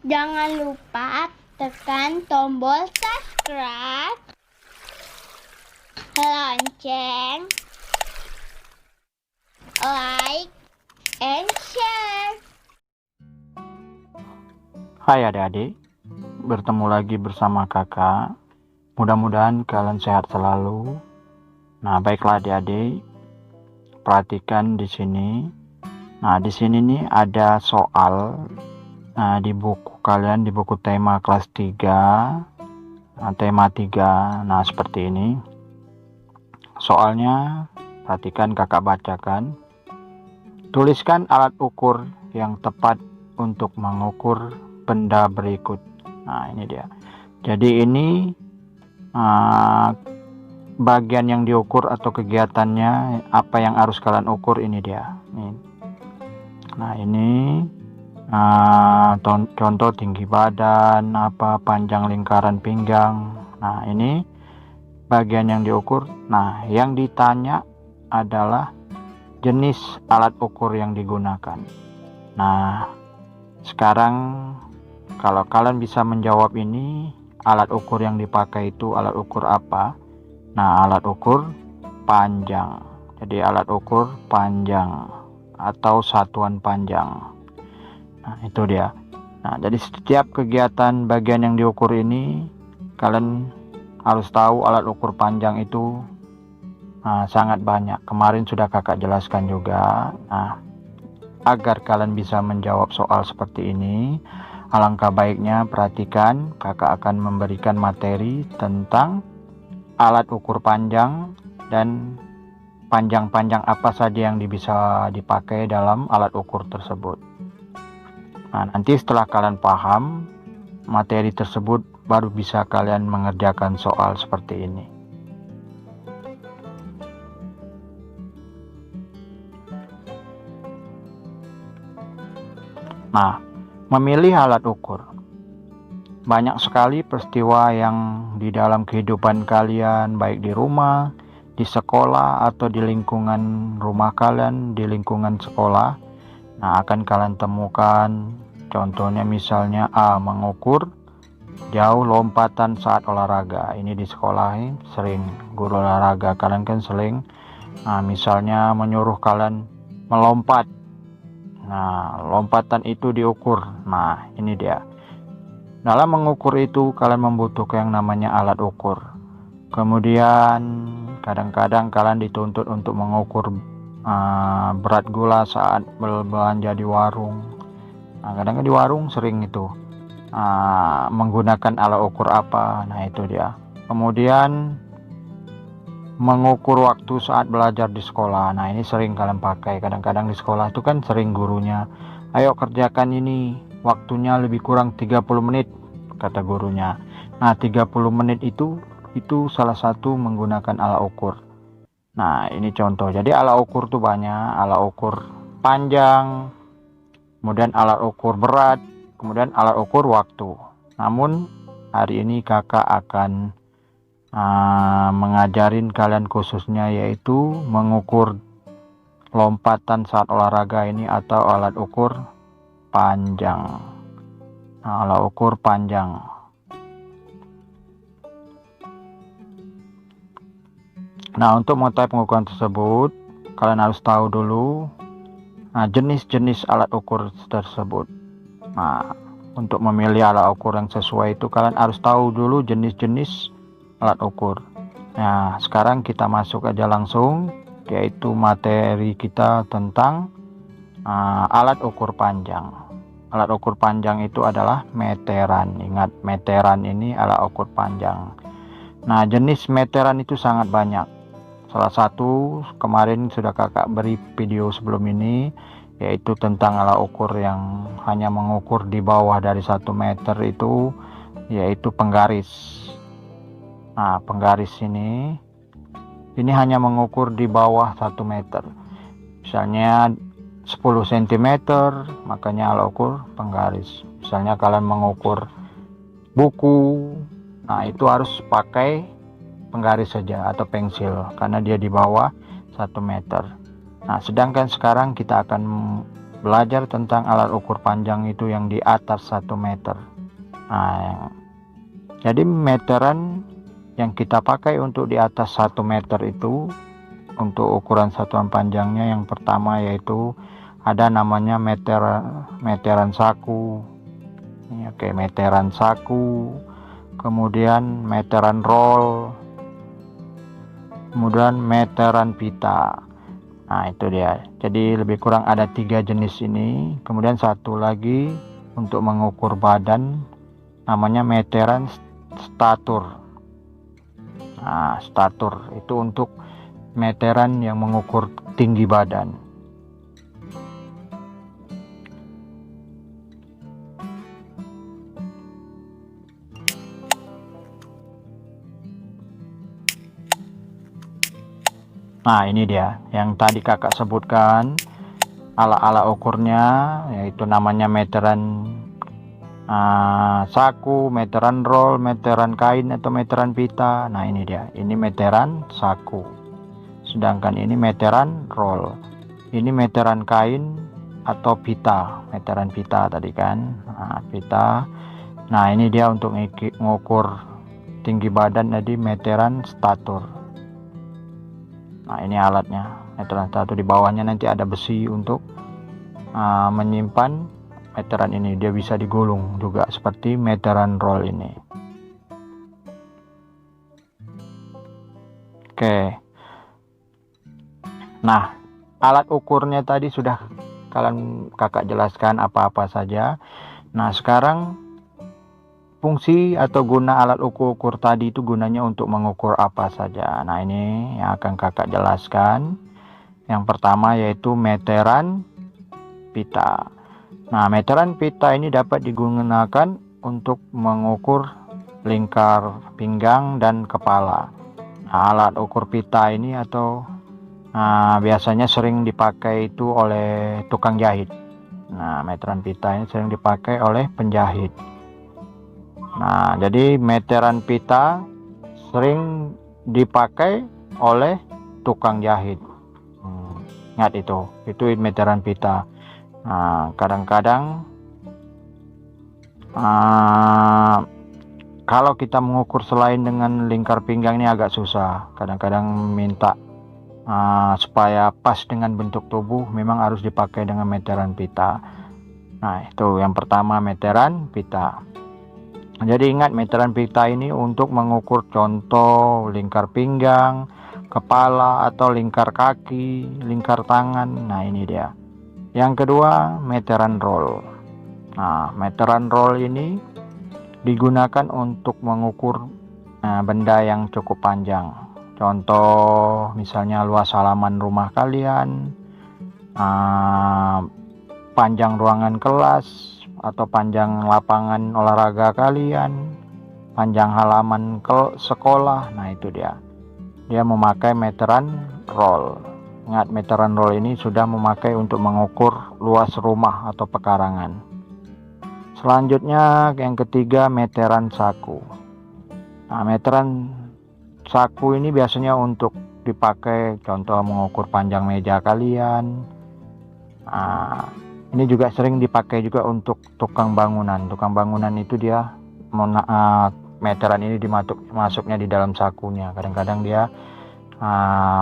Jangan lupa tekan tombol subscribe, lonceng, like, and share. Hai adik-adik, bertemu lagi bersama kakak. Mudah-mudahan kalian sehat selalu. Nah, baiklah adik-adik, perhatikan di sini. Nah, di sini nih ada soal. Nah, di buku kalian, di buku tema kelas 3, tema 3. Nah, seperti ini. Soalnya, perhatikan kakak bacakan. Tuliskan alat ukur yang tepat untuk mengukur benda berikut. Nah, ini dia. Jadi ini bagian yang diukur atau kegiatannya, apa yang harus kalian ukur, ini dia. Nah, ini contoh tinggi badan, panjang lingkaran pinggang. Nah, ini bagian yang diukur. Nah, yang ditanya adalah jenis alat ukur yang digunakan. Nah, sekarang kalau kalian bisa menjawab ini, alat ukur yang dipakai itu alat ukur apa? Nah, alat ukur panjang. Jadi alat ukur panjang atau satuan panjang. Nah, itu dia. Nah, jadi setiap kegiatan bagian yang diukur ini, kalian harus tahu alat ukur panjang itu sangat banyak. Kemarin sudah kakak jelaskan juga. Nah, agar kalian bisa menjawab soal seperti ini, alangkah baiknya perhatikan, kakak akan memberikan materi tentang alat ukur panjang dan panjang-panjang apa saja yang bisa dipakai dalam alat ukur tersebut. Nah, nanti setelah kalian paham materi tersebut, baru bisa kalian mengerjakan soal seperti ini. Nah, memilih alat ukur. Banyak sekali peristiwa yang di dalam kehidupan kalian, baik di rumah, di sekolah, atau di lingkungan rumah kalian, di lingkungan sekolah. Nah, akan kalian temukan, contohnya misalnya mengukur jauh lompatan saat olahraga. Ini di sekolah sering guru olahraga kalian kan sering misalnya menyuruh kalian melompat. Nah, lompatan itu diukur. Nah, ini dia. Dalam mengukur itu kalian membutuhkan yang namanya alat ukur. Kemudian kadang-kadang kalian dituntut untuk mengukur berat gula saat berbelanja di warung. Nah, kadang di warung sering itu menggunakan alat ukur apa. Nah, itu dia. Kemudian mengukur waktu saat belajar di sekolah. Nah, ini sering kalian pakai. Kadang-kadang di sekolah itu kan sering gurunya, ayo kerjakan ini, waktunya lebih kurang 30 menit, kata gurunya. Nah, 30 menit itu salah satu menggunakan alat ukur. Nah, ini contoh. Jadi alat ukur tuh banyak. Alat ukur panjang, kemudian alat ukur berat, kemudian alat ukur waktu. Namun hari ini kakak akan mengajarin kalian khususnya, yaitu mengukur lompatan saat olahraga ini atau alat ukur panjang. Nah, alat ukur panjang. Nah, untuk mengetahui pengukuran tersebut, kalian harus tahu dulu jenis-jenis alat ukur tersebut. Nah, untuk memilih alat ukur yang sesuai itu kalian harus tahu dulu jenis-jenis alat ukur. Nah, sekarang kita masuk aja langsung, yaitu materi kita tentang alat ukur panjang. Alat ukur panjang itu adalah meteran. Ingat, meteran ini alat ukur panjang. Nah, jenis meteran itu sangat banyak. Salah satu kemarin sudah kakak beri video sebelum ini, yaitu tentang alat ukur yang hanya mengukur di bawah dari 1 meter itu, yaitu penggaris. Nah, penggaris ini hanya mengukur di bawah 1 meter. Misalnya 10 cm, makanya alat ukur penggaris. Misalnya kalian mengukur buku, nah itu harus pakai penggaris saja atau pensil, karena dia di bawah 1 meter. Nah, sedangkan sekarang kita akan belajar tentang alat ukur panjang itu yang di atas 1 meter. Nah, jadi meteran yang kita pakai untuk di atas 1 meter itu untuk ukuran satuan panjangnya yang pertama yaitu ada namanya meteran saku. Oke, meteran saku, kemudian meteran roll, kemudian meteran pita. Nah, itu dia. Jadi lebih kurang ada 3 jenis ini. Kemudian satu lagi untuk mengukur badan namanya meteran statur. Nah, statur itu untuk meteran yang mengukur tinggi badan. Nah, ini dia yang tadi kakak sebutkan ala-ala ukurnya, yaitu namanya meteran saku, meteran roll, meteran kain atau meteran pita. Nah, ini dia, ini meteran saku, sedangkan ini meteran roll, ini meteran kain atau pita, meteran pita tadi kan. Nah, pita. Nah, ini dia untuk mengukur tinggi badan tadi meteran statur. Nah, ini alatnya, meteran statur. Di bawahnya nanti ada besi untuk menyimpan meteran ini. Dia bisa digulung juga seperti meteran roll ini. Oke. Nah, alat ukurnya tadi sudah kakak jelaskan apa-apa saja. Nah, sekarang fungsi atau guna alat ukur tadi itu gunanya untuk mengukur apa saja. Nah, ini yang akan kakak jelaskan. Yang pertama yaitu meteran pita. Nah, meteran pita ini dapat digunakan untuk mengukur lingkar pinggang dan kepala. Nah, alat ukur pita ini atau biasanya sering dipakai itu oleh tukang jahit. Nah, meteran pita ini sering dipakai oleh penjahit. Nah, jadi meteran pita sering dipakai oleh tukang jahit. Ingat itu meteran pita. Nah, kadang-kadang kalau kita mengukur selain dengan lingkar pinggang ini agak susah. Kadang-kadang minta supaya pas dengan bentuk tubuh memang harus dipakai dengan meteran pita. Nah, itu yang pertama, meteran pita. Jadi ingat, meteran pita ini untuk mengukur contoh lingkar pinggang, kepala atau lingkar kaki, lingkar tangan. Nah, ini dia. Yang kedua, meteran roll. Nah, meteran roll ini digunakan untuk mengukur benda yang cukup panjang. Contoh misalnya luas halaman rumah kalian, panjang ruangan kelas, atau panjang lapangan olahraga kalian, panjang halaman sekolah. Nah, itu dia. Dia memakai meteran roll. Ingat, meteran roll ini sudah memakai untuk mengukur luas rumah atau pekarangan. Selanjutnya yang ketiga, meteran saku. Nah, meteran saku ini biasanya untuk dipakai contoh mengukur panjang meja kalian. Ini juga sering dipakai juga untuk tukang bangunan. Tukang bangunan itu dia meteran ini masuknya di dalam sakunya. Kadang-kadang dia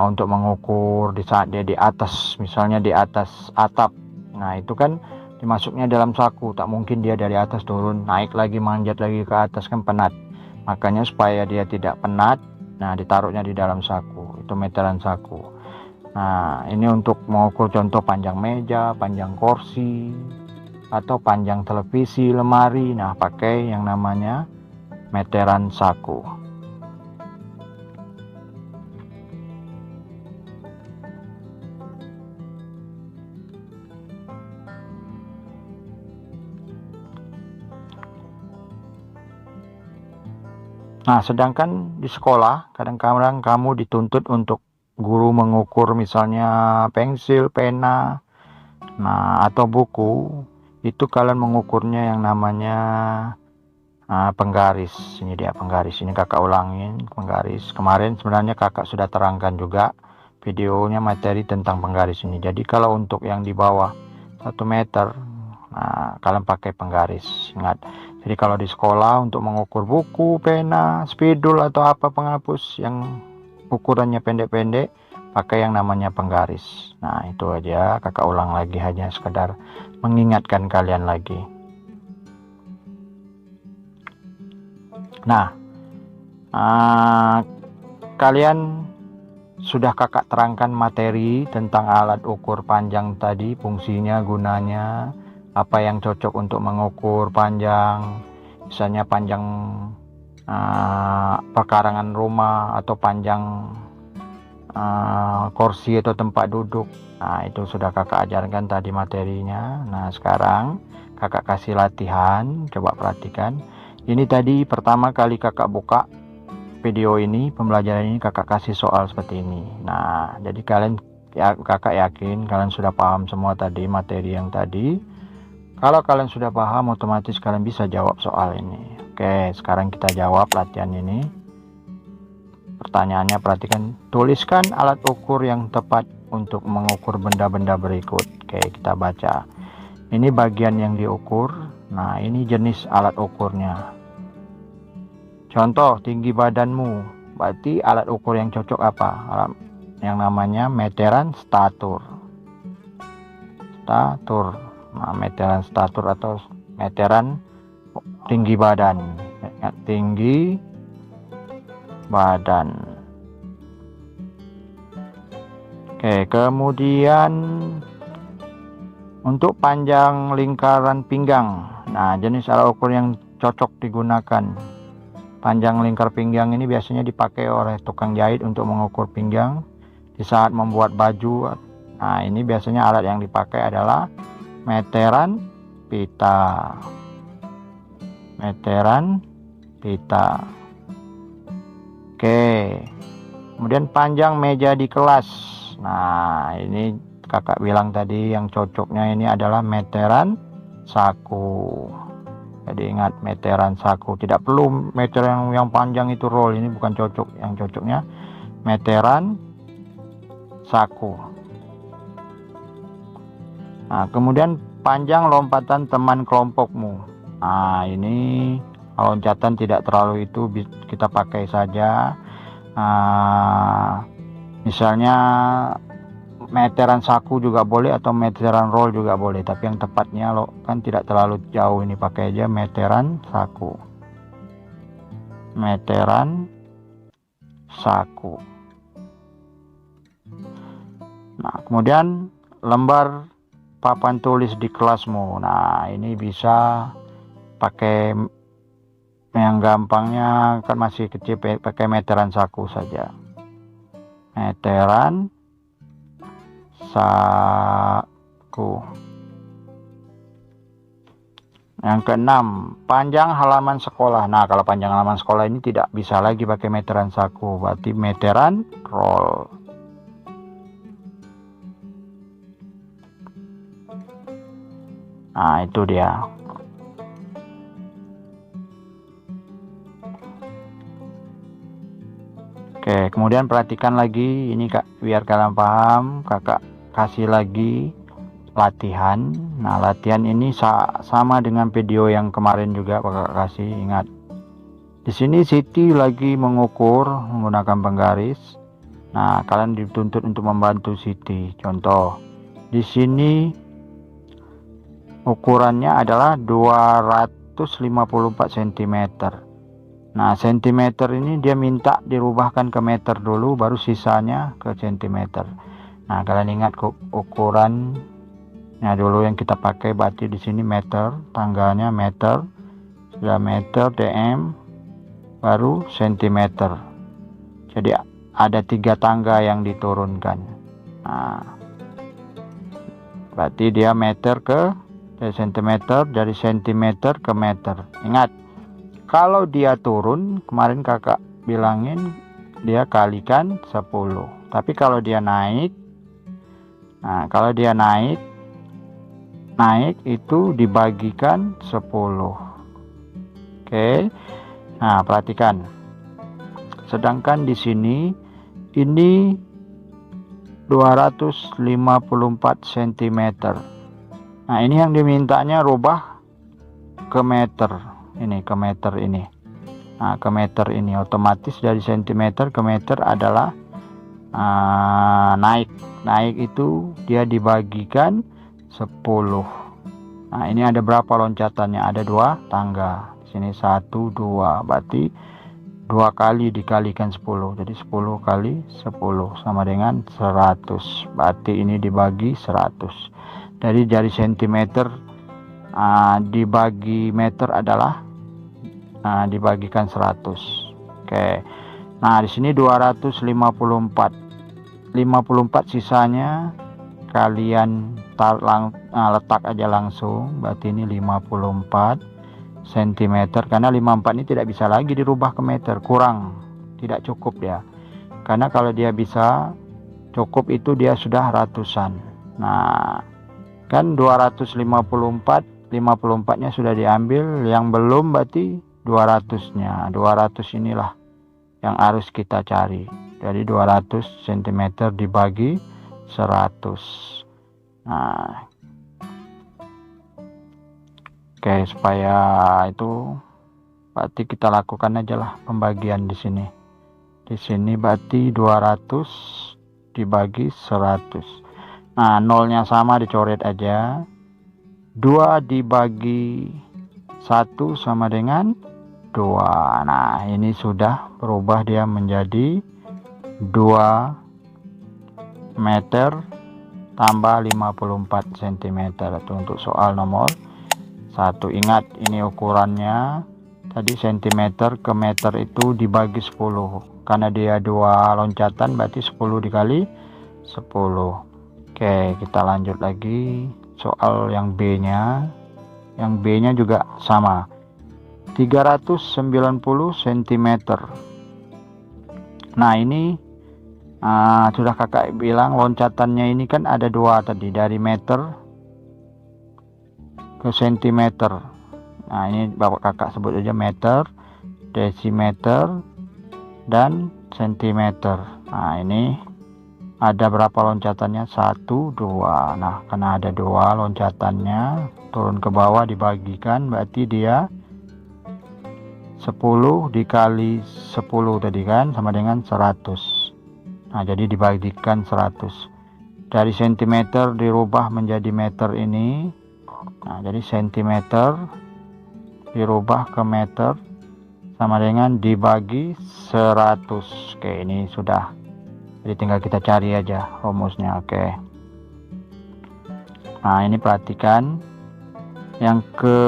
untuk mengukur di saat dia di atas, misalnya di atas atap. Nah, itu kan dimasuknya dalam saku, tak mungkin dia dari atas turun naik lagi manjat lagi ke atas, kan penat. Makanya supaya dia tidak penat, nah ditaruhnya di dalam saku. Itu meteran saku. Nah, ini untuk mengukur contoh panjang meja, panjang kursi, atau panjang televisi, lemari. Nah, pakai yang namanya meteran saku. Nah, sedangkan di sekolah kadang-kadang kamu dituntut untuk guru mengukur misalnya pensil, pena, atau buku. Itu kalian mengukurnya yang namanya penggaris. Ini dia penggaris. Ini kakak ulangin, penggaris. Kemarin sebenarnya kakak sudah terangkan juga videonya materi tentang penggaris ini. Jadi kalau untuk yang di bawah 1 meter. Nah, kalian pakai penggaris. Ingat, jadi kalau di sekolah untuk mengukur buku, pena, spidol atau apa penghapus yang ukurannya pendek-pendek, pakai yang namanya penggaris. Nah, itu aja, kakak ulang lagi, hanya sekedar mengingatkan kalian lagi. Nah, kalian sudah kakak terangkan materi tentang alat ukur panjang tadi, fungsinya, gunanya, apa yang cocok untuk mengukur panjang, misalnya panjang perkarangan rumah atau panjang kursi atau tempat duduk. Nah, itu sudah kakak ajarkan tadi materinya. Nah, sekarang kakak kasih latihan, coba perhatikan. Ini tadi pertama kali kakak buka video ini, pembelajaran ini, kakak kasih soal seperti ini. Nah, jadi kalian, kakak yakin kalian sudah paham semua tadi materi yang tadi. Kalau kalian sudah paham, otomatis kalian bisa jawab soal ini. Oke, sekarang kita jawab latihan ini. Pertanyaannya, perhatikan, tuliskan alat ukur yang tepat untuk mengukur benda-benda berikut. Oke, kita baca. Ini bagian yang diukur. Nah, ini jenis alat ukurnya. Contoh, tinggi badanmu. Berarti alat ukur yang cocok apa? Yang namanya meteran statur. Nah, meteran statur atau meteran tinggi badan. Tinggi badan. Oke, kemudian untuk panjang lingkaran pinggang. Nah, jenis alat ukur yang cocok digunakan. Panjang lingkar pinggang ini biasanya dipakai oleh tukang jahit untuk mengukur pinggang di saat membuat baju. Nah, ini biasanya alat yang dipakai adalah meteran pita. Meteran pita. Oke. Kemudian panjang meja di kelas. Nah, ini kakak bilang tadi yang cocoknya ini adalah meteran saku. Jadi ingat, meteran saku. Tidak perlu meter yang panjang itu roll, ini bukan cocok. Yang cocoknya meteran saku. Nah, kemudian panjang lompatan teman kelompokmu. Nah, ini loncatan tidak terlalu itu, kita pakai saja. Misalnya meteran saku juga boleh atau meteran roll juga boleh, tapi yang tepatnya kan tidak terlalu jauh, ini pakai aja meteran saku. Meteran saku. Nah, kemudian lembar papan tulis di kelasmu. Nah, ini bisa pakai yang gampangnya, kan masih kecil, pakai meteran saku saja. Meteran saku. Yang keenam, panjang halaman sekolah. Nah, kalau panjang halaman sekolah ini tidak bisa lagi pakai meteran saku, berarti meteran roll. Nah, itu dia. Oke, kemudian perhatikan lagi ini Kak, biar kalian paham, kakak kasih lagi latihan. Nah, latihan ini sama dengan video yang kemarin juga kakak kasih. Ingat, di sini Siti lagi mengukur menggunakan penggaris. Nah, kalian dituntut untuk membantu Siti. Contoh, di sini ukurannya adalah 254 cm. Nah, sentimeter ini dia minta dirubahkan ke meter dulu, baru sisanya ke centimeter. Nah, kalian ingat ukurannya dulu yang kita pakai, berarti di sini meter, tanggalnya meter, sudah meter, dm, baru sentimeter. Jadi ada 3 tangga yang diturunkan. Nah, berarti dia meter ke sentimeter, dari sentimeter ke meter. Ingat, kalau dia turun, kemarin kakak bilangin dia kalikan 10. Tapi kalau dia naik, nah kalau dia naik itu dibagikan 10. Oke. Nah, perhatikan. Sedangkan di sini ini 254 cm. Nah, ini yang dimintanya rubah ke meter. Ini ke meter ini. Nah, ke meter ini otomatis dari sentimeter ke meter adalah naik. Naik itu dia dibagikan 10. Nah, ini ada berapa loncatannya? Ada 2 tangga. Di sini 1, 2. Berarti 2 kali dikalikan 10. Jadi 10 kali 10 sama dengan 100. Berarti ini dibagi 100. Dari jari sentimeter dibagi meter adalah dibagikan 100. Oke. Nah, di sini 254. 54 sisanya kalian letak aja langsung. Berarti ini 54 cm, karena 54 ini tidak bisa lagi dirubah ke meter, kurang, tidak cukup ya. Karena kalau dia bisa cukup itu dia sudah ratusan. Nah, kan 254, 54 nya sudah diambil, yang belum berarti 200 nya. 200 inilah yang harus kita cari. Dari 200 cm dibagi 100. Nah, oke, supaya itu berarti kita lakukan aja lah pembagian di sini. Di sini berarti 200 dibagi 100. Nah, nolnya sama dicoret aja. 2 dibagi 1 sama dengan 2. Nah, ini sudah berubah dia menjadi 2 meter tambah 54 cm. Itu untuk soal nomor 1. Ingat, ini ukurannya tadi sentimeter ke meter itu dibagi 10. Karena dia 2 loncatan berarti 10 dikali 10. Oke, kita lanjut lagi soal yang B nya. Yang B nya juga sama, 390 cm. Nah, ini sudah kakak bilang loncatannya ini kan ada 2 tadi, dari meter ke sentimeter. Nah, ini bapak kakak sebut aja meter, desimeter, dan sentimeter. Nah, ini ada berapa loncatannya? 1, 2. Nah, karena ada 2 loncatannya, turun ke bawah dibagikan, berarti dia 10 dikali 10 tadi kan sama dengan 100. Nah, jadi dibagikan 100. Dari sentimeter dirubah menjadi meter ini. Nah, jadi sentimeter dirubah ke meter sama dengan dibagi 100. Oke, ini sudah. Jadi tinggal kita cari aja rumusnya. Oke. Nah, ini perhatikan yang ke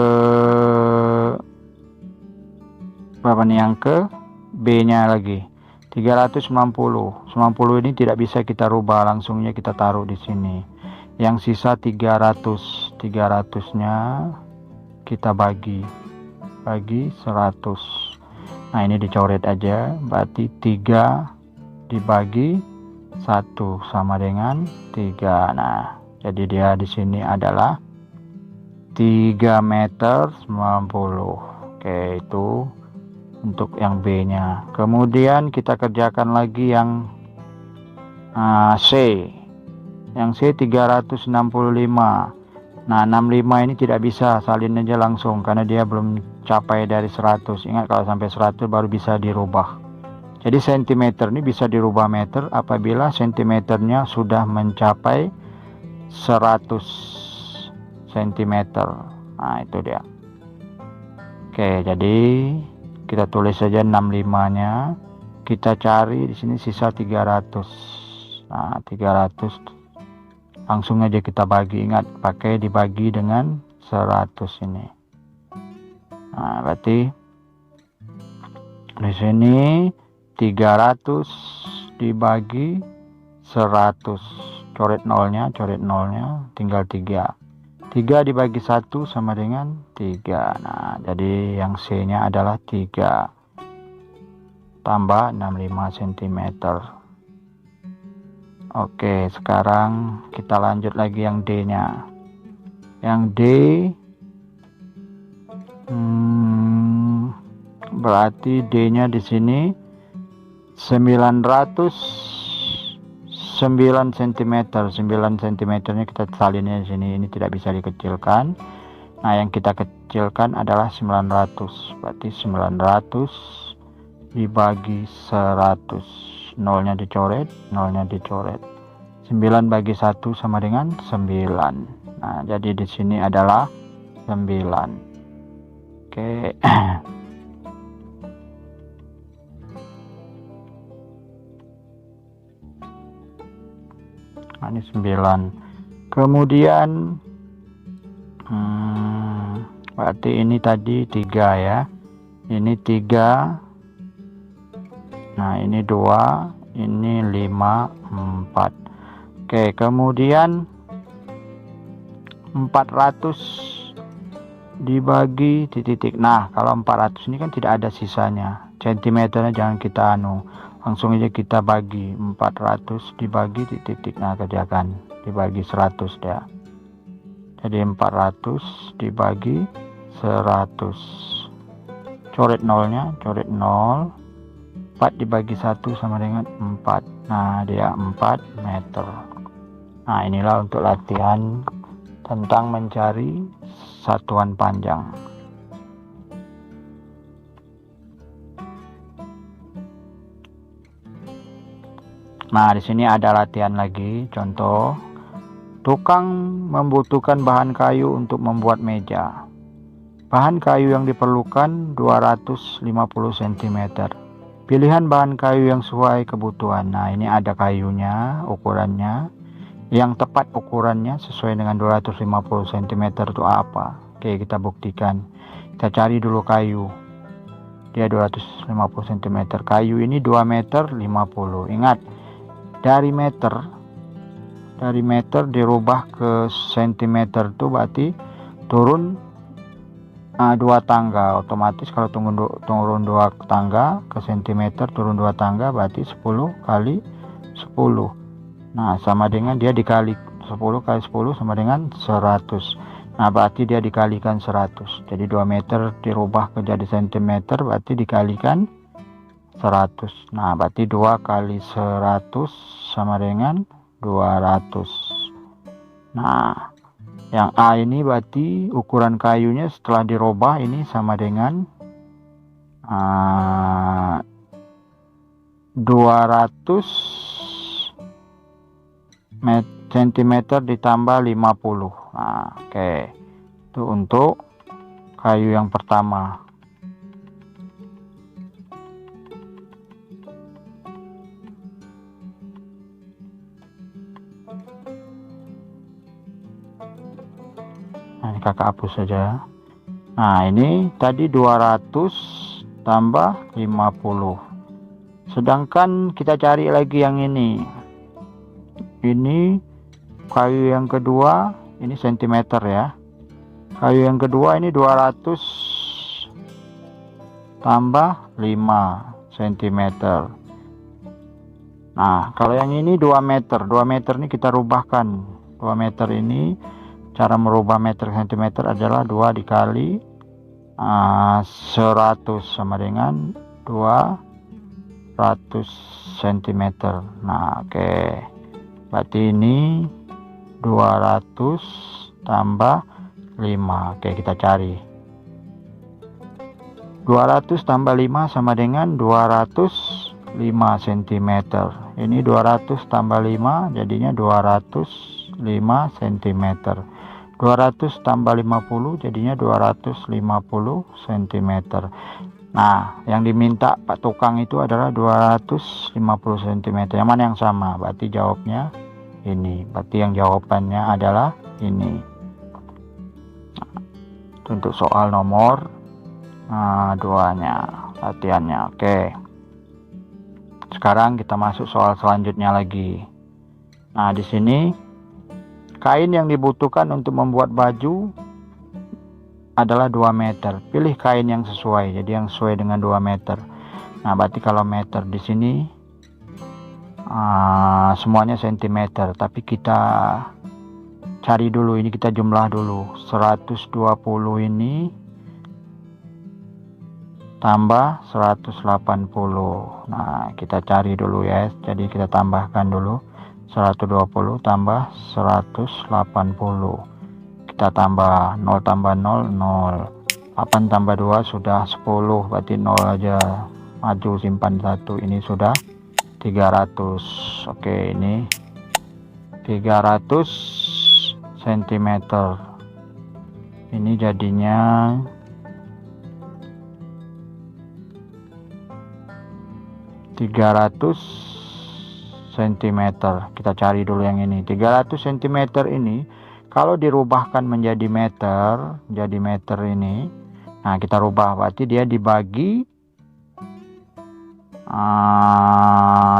berapa nih, yang ke B nya lagi. 390. 90 ini tidak bisa kita rubah, langsungnya kita taruh di sini. Yang sisa 300. 300-nya kita bagi 100. Nah, ini dicoret aja, berarti 3 dibagi 1 sama dengan 3. Nah, jadi dia di sini adalah 3 meter 90. Oke, itu untuk yang B nya. Kemudian kita kerjakan lagi yang C. Yang C 365. Nah, 65 ini tidak bisa, salin aja langsung karena dia belum capai dari 100. Ingat, kalau sampai 100 baru bisa dirubah. Jadi sentimeter ini bisa dirubah meter apabila sentimeternya sudah mencapai 100 cm. Nah, itu dia. Oke, jadi kita tulis saja 65-nya. Kita cari di sini sisa 300. Nah, 300 langsung aja kita bagi. Ingat, pakai dibagi dengan 100 ini. Nah, berarti di sini 300 dibagi 100. Coret nolnya, tinggal 3. 3 dibagi 1 sama dengan 3. Nah, jadi yang C nya adalah 3 tambah 65 cm. Oke, sekarang kita lanjut lagi yang D nya. Yang D berarti D nya di sini 910 9 cm. 9 cm nya kita salinnya di sini, ini tidak bisa dikecilkan. Nah, yang kita kecilkan adalah 900. Berarti 900 dibagi 100. Nolnya dicoret, nolnya dicoret. 9 bagi 1 sama dengan 9. Nah, jadi di sini adalah 9. Oke. Nah, ini 9. Kemudian berarti ini tadi 3 ya. Ini 3. Nah, ini 2, ini 5, 4. Oke, kemudian 400 dibagi titik. Nah, kalau 400 ini kan tidak ada sisanya. Centimeternya jangan kita langsung aja kita bagi. 400 dibagi titik. Nah, kerjakan dibagi 100 ya. Jadi 400 dibagi 100. Coret nolnya, coret 0. 4 dibagi 1 sama dengan 4. Nah, dia 4 meter. Nah, inilah untuk latihan tentang mencari satuan panjang. Nah, di sini ada latihan lagi. Contoh, tukang membutuhkan bahan kayu untuk membuat meja. Bahan kayu yang diperlukan 250 cm. Pilihan bahan kayu yang sesuai kebutuhan. Nah, ini ada kayunya, ukurannya. Yang tepat ukurannya sesuai dengan 250 cm itu apa? Oke, kita buktikan. Kita cari dulu kayu. Dia 250 cm. Kayu ini 2 meter 50. Ingat, dari meter dirubah ke sentimeter itu berarti turun 2 tangga. Otomatis kalau turun 2 tangga ke sentimeter, turun 2 tangga berarti 10 kali 10. Nah, sama dengan dia dikali 10 kali 10 sama dengan 100. Nah, berarti dia dikalikan 100. Jadi 2 meter dirubah ke jadi sentimeter berarti dikalikan 100. Nah, berarti 2 kali 100 sama dengan 200. Nah, yang A ini berarti ukuran kayunya setelah dirubah ini sama dengan 200 cm ditambah 50. Nah, oke. Itu untuk kayu yang pertama. Nah, ini kakak hapus saja. Nah, ini tadi 200 tambah 50. Sedangkan kita cari lagi yang ini. Ini kayu yang kedua, ini sentimeter ya. Kayu yang kedua ini 200 tambah 5 cm. Nah, kalau yang ini 2 meter. 2 meter ini kita rubahkan. 2 meter ini cara merubah meter sentimeter adalah 2 dikali 100 sama dengan 200 cm. Nah, oke. Berarti ini 200 tambah 5. Oke, kita cari. 200 tambah 5 sama dengan 205 cm. Ini 200 tambah 5 jadinya 205 cm. 200 tambah 50 jadinya 250 cm. Nah, yang diminta Pak Tukang itu adalah 250 cm. Yang mana yang sama? Berarti jawabnya ini. Berarti yang jawabannya adalah ini. Nah, untuk soal nomor 2-nya, latihannya. Oke. Sekarang kita masuk soal selanjutnya lagi. Nah, di sini kain yang dibutuhkan untuk membuat baju adalah 2 meter. Pilih kain yang sesuai. Jadi yang sesuai dengan 2 meter. Nah, berarti kalau meter di sini semuanya sentimeter, tapi kita cari dulu, ini kita jumlah dulu. 120 ini tambah 180. Nah, kita cari dulu ya. Jadi kita tambahkan dulu 120 tambah 180. Kita tambah 0 tambah 0, 0. 8 tambah 2 sudah 10, berarti 0 aja. Maju simpan 1, ini sudah 300. Oke, ini 300 cm. Ini jadinya 300 cm. Kita cari dulu yang ini. 300 cm ini kalau dirubahkan menjadi meter, ini. Nah, kita rubah, berarti dia dibagi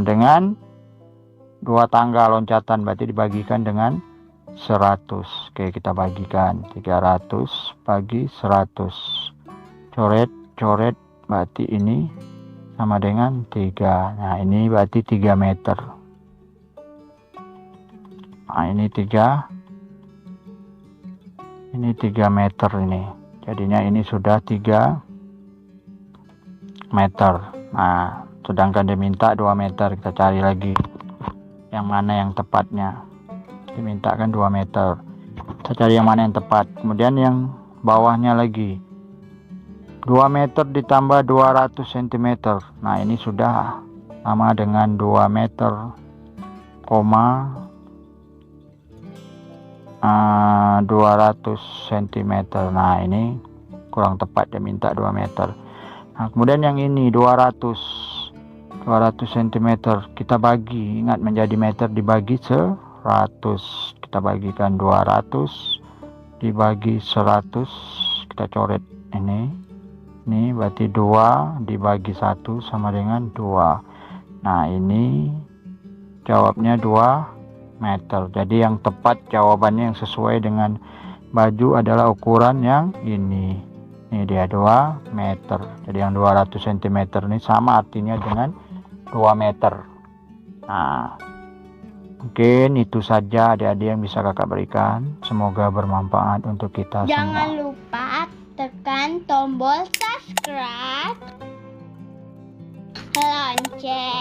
dengan 2 tangga loncatan, berarti dibagikan dengan 100. Oke, kita bagikan 300 bagi 100. Coret, berarti ini sama dengan 3. Nah, ini berarti 3 meter. Nah, ini 3 meter ini. Jadinya ini sudah 3 meter. Nah, sedangkan diminta 2 meter. Kita cari lagi yang mana yang tepatnya. Dimintakan 2 meter. Kita cari yang mana yang tepat. Kemudian yang bawahnya lagi 2 meter ditambah 200 cm. Nah, ini sudah sama dengan 2 meter, 200 cm. Nah, ini kurang tepat, dia minta 2 meter. Nah, kemudian yang ini 200 cm kita bagi, ingat menjadi meter dibagi 100. Kita bagikan 200 dibagi 100. Kita coret ini berarti 2 dibagi 1 sama dengan 2. Nah, ini jawabnya 2 meter. Jadi yang tepat jawabannya yang sesuai dengan baju adalah ukuran yang ini. Ini dia 2 meter. Jadi yang 200 cm ini sama artinya dengan 2 meter. Nah, mungkin itu saja adik-adik yang bisa kakak berikan. Semoga bermanfaat untuk kita semua. Jangan lupa tekan tombol subscribe, lonceng,